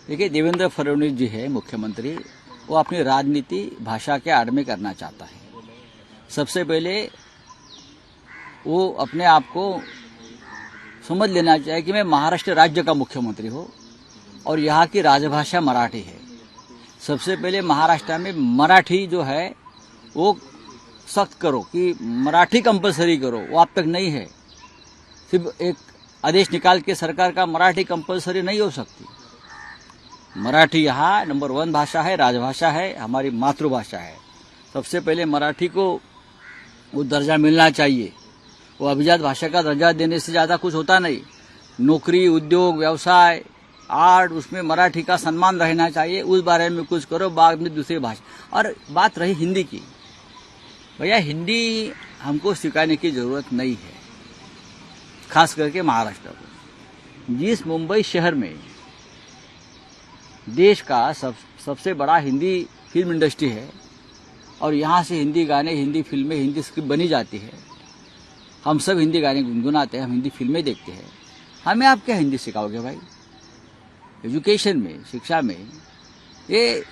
देखिए, देवेंद्र फडणवीस जी है मुख्यमंत्री, वो अपनी राजनीति भाषा के आड़ में करना चाहता है। सबसे पहले वो अपने आप को समझ लेना चाहिए कि मैं महाराष्ट्र राज्य का मुख्यमंत्री हूँ और यहाँ की राजभाषा मराठी है। सबसे पहले महाराष्ट्र में मराठी जो है वो सख्त करो कि मराठी कंपलसरी करो, वो अब तक नहीं है। सिर्फ एक आदेश निकाल के सरकार का मराठी कंपलसरी नहीं हो सकती। मराठी यहाँ नंबर 1 भाषा है, राजभाषा है, हमारी मातृभाषा है। सबसे पहले मराठी को वो दर्जा मिलना चाहिए। वो अभिजात भाषा का दर्जा देने से ज़्यादा कुछ होता नहीं। नौकरी, उद्योग, व्यवसाय, आर्ट, उसमें मराठी का सम्मान रहना चाहिए। उस बारे में कुछ करो, बाद में दूसरी भाषा। और बात रही हिंदी की, भैया हिंदी हमको सिखाने की जरूरत नहीं है, खास करके महाराष्ट्र को। जिस मुंबई शहर में देश का सबसे बड़ा हिंदी फिल्म इंडस्ट्री है और यहाँ से हिंदी गाने, हिंदी फिल्में, हिंदी स्क्रिप्ट बनी जाती है। हम सब हिंदी गाने गुनगुनाते हैं, हम हिंदी फिल्में देखते हैं। हमें आप क्या हिंदी सिखाओगे भाई? एजुकेशन में, शिक्षा में ये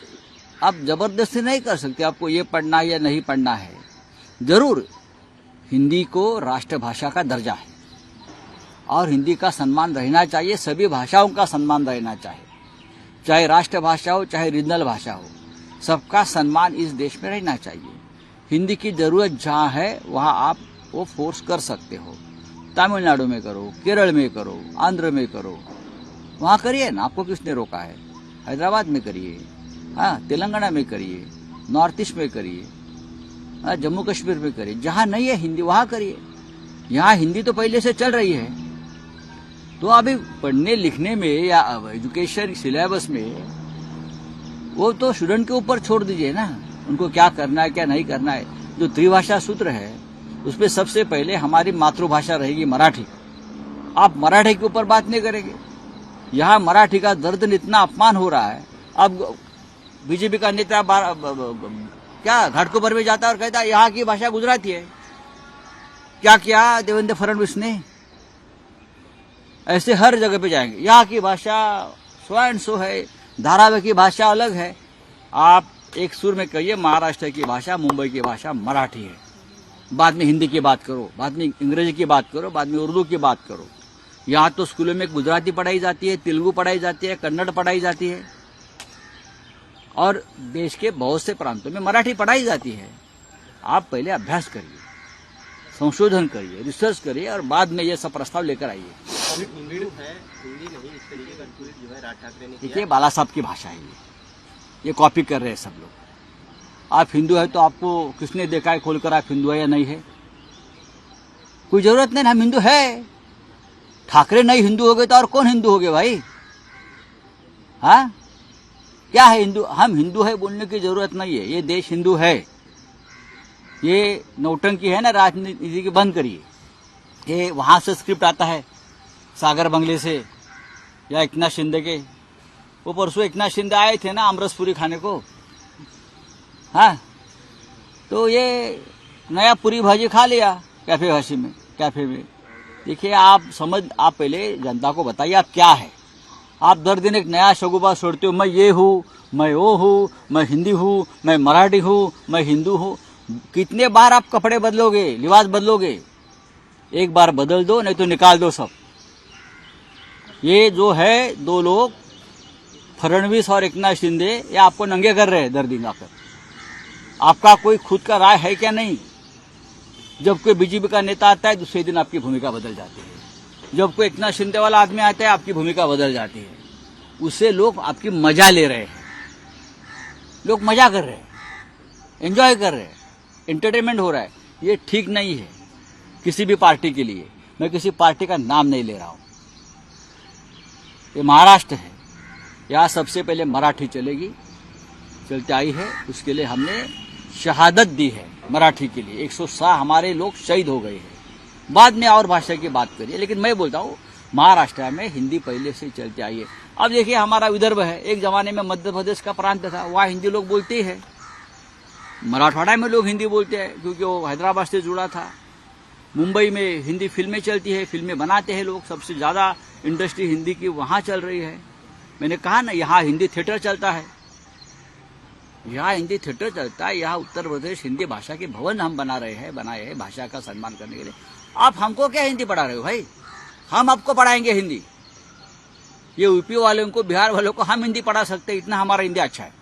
आप जबरदस्ती नहीं कर सकते। आपको ये पढ़ना या नहीं पढ़ना है। जरूर हिंदी को राष्ट्रभाषा का दर्जा है और हिंदी का सम्मान रहना चाहिए। सभी भाषाओं का सम्मान रहना चाहिए, चाहे राष्ट्रभाषा हो, चाहे रीजनल भाषा हो, सबका सम्मान इस देश में रहना चाहिए। हिंदी की जरूरत जहाँ है वहाँ आप वो फोर्स कर सकते हो। तमिलनाडु में करो, केरल में करो, आंध्र में करो, वहाँ करिए ना, आपको किसने रोका है? हैदराबाद में करिए, हाँ, तेलंगाना में करिए, नॉर्थ ईस्ट में करिए, हाँ, जम्मू कश्मीर में करिए। जहाँ नहीं है हिंदी वहाँ करिए। यहाँ हिंदी तो पहले से चल रही है, तो अभी पढ़ने लिखने में या एजुकेशन सिलेबस में वो तो स्टूडेंट के ऊपर छोड़ दीजिए ना, उनको क्या करना है क्या नहीं करना है। जो त्रिभाषा सूत्र है उसमें सबसे पहले हमारी मातृभाषा रहेगी मराठी। आप मराठी के ऊपर बात नहीं करेंगे। यहाँ मराठी का दर्द इतना अपमान हो रहा है। अब बीजेपी का नेता क्या घाटकोपर में जाता और कहता यहाँ की भाषा गुजराती है। क्या किया देवेंद्र फडणवीस ने? ऐसे हर जगह पे जाएंगे, यहाँ की भाषा सो एंड सो है, धारावी की भाषा अलग है। आप एक सुर में कहिए महाराष्ट्र की भाषा, मुंबई की भाषा मराठी है। बाद में हिंदी की बात करो, बाद में अंग्रेजी की बात करो, बाद में उर्दू की बात करो। यहाँ तो स्कूलों में गुजराती पढ़ाई जाती है, तेलुगु पढ़ाई जाती है, कन्नड़ पढ़ाई जाती है और देश के बहुत से प्रांतों में मराठी पढ़ाई जाती है। आप पहले अभ्यास करिए, संशोधन करिए, रिसर्च करिए और बाद में ये सब प्रस्ताव लेकर आइए। देखिए, बाला साहब की भाषा है ये कॉपी कर रहे हैं सब लोग। आप हिंदू है तो आपको किसने देखा है खोलकर आप हिंदू है या नहीं है? कोई जरूरत नहीं, हम हिंदू है। ठाकरे नहीं हिंदू हो गए तो और कौन हिंदू हो गए भाई? हाँ, क्या है हिंदू? हम हिंदू है बोलने की जरूरत नहीं है। ये देश हिंदू है। ये नौटंकी है ना राजनीति की, बंद करिए। ये वहां से स्क्रिप्ट आता है सागर बंगले से या एकनाथ शिंदे के। वो परसों एकनाथ शिंदे आए थे ना आमरसपुरी खाने को, हाँ, तो ये नया पूरी भाजी खा लिया कैफे में। देखिए, आप पहले जनता को बताइए आप क्या है। आप दर दिन एक नया शगुफा छोड़ते हो, मैं ये हूँ, मैं वो हूँ, मैं हिंदी हूँ, मैं मराठी हूँ, मैं हिंदू हूँ। कितने बार आप कपड़े बदलोगे, लिबास बदलोगे? एक बार बदल दो, नहीं तो निकाल दो सब। ये जो है दो लोग, फडणवीस और एकनाथ शिंदे, ये आपको नंगे कर रहे हैं दर दिन आकर। आपका कोई खुद का राय है क्या? नहीं। जब कोई बीजेपी का नेता आता है दूसरे दिन आपकी भूमिका बदल जाती है। जब कोई एकनाथ शिंदे वाला आदमी आता है आपकी भूमिका बदल जाती है। उससे लोग आपकी मजा ले रहे हैं, लोग मजा कर रहे हैं, एंजॉय कर रहे हैं, एंटरटेनमेंट हो रहा है। ये ठीक नहीं है किसी भी पार्टी के लिए। मैं किसी पार्टी का नाम नहीं ले रहा हूं। ये महाराष्ट्र है, यहाँ सबसे पहले मराठी चलेगी, चलते आई है। उसके लिए हमने शहादत दी है मराठी के लिए। 160 हमारे लोग शहीद हो गए हैं। बाद में और भाषा की बात करिए, लेकिन मैं बोलता हूँ महाराष्ट्र में हिंदी पहले से चलते आई है। अब देखिए, हमारा विदर्भ है, एक जमाने में मध्य प्रदेश का प्रांत था, वहाँ हिंदी लोग बोलते हैं। मराठवाड़ा में लोग हिंदी बोलते हैं क्योंकि वो हैदराबाद से जुड़ा था। मुंबई में हिंदी फिल्में चलती है, फिल्में बनाते हैं लोग। सबसे ज़्यादा इंडस्ट्री हिंदी की वहाँ चल रही है। मैंने कहा ना, यहाँ हिंदी थिएटर चलता है, यहाँ हिंदी थिएटर चलता है, यहाँ उत्तर प्रदेश हिंदी भाषा के भवन हम बनाए हैं भाषा का सम्मान करने के लिए। आप हमको क्या हिंदी पढ़ा रहे हो भाई? हम आपको पढ़ाएंगे हिंदी। ये यूपी वालों को, बिहार वालों को हम हिंदी पढ़ा सकते हैं, इतना हमारा हिंदी अच्छा है।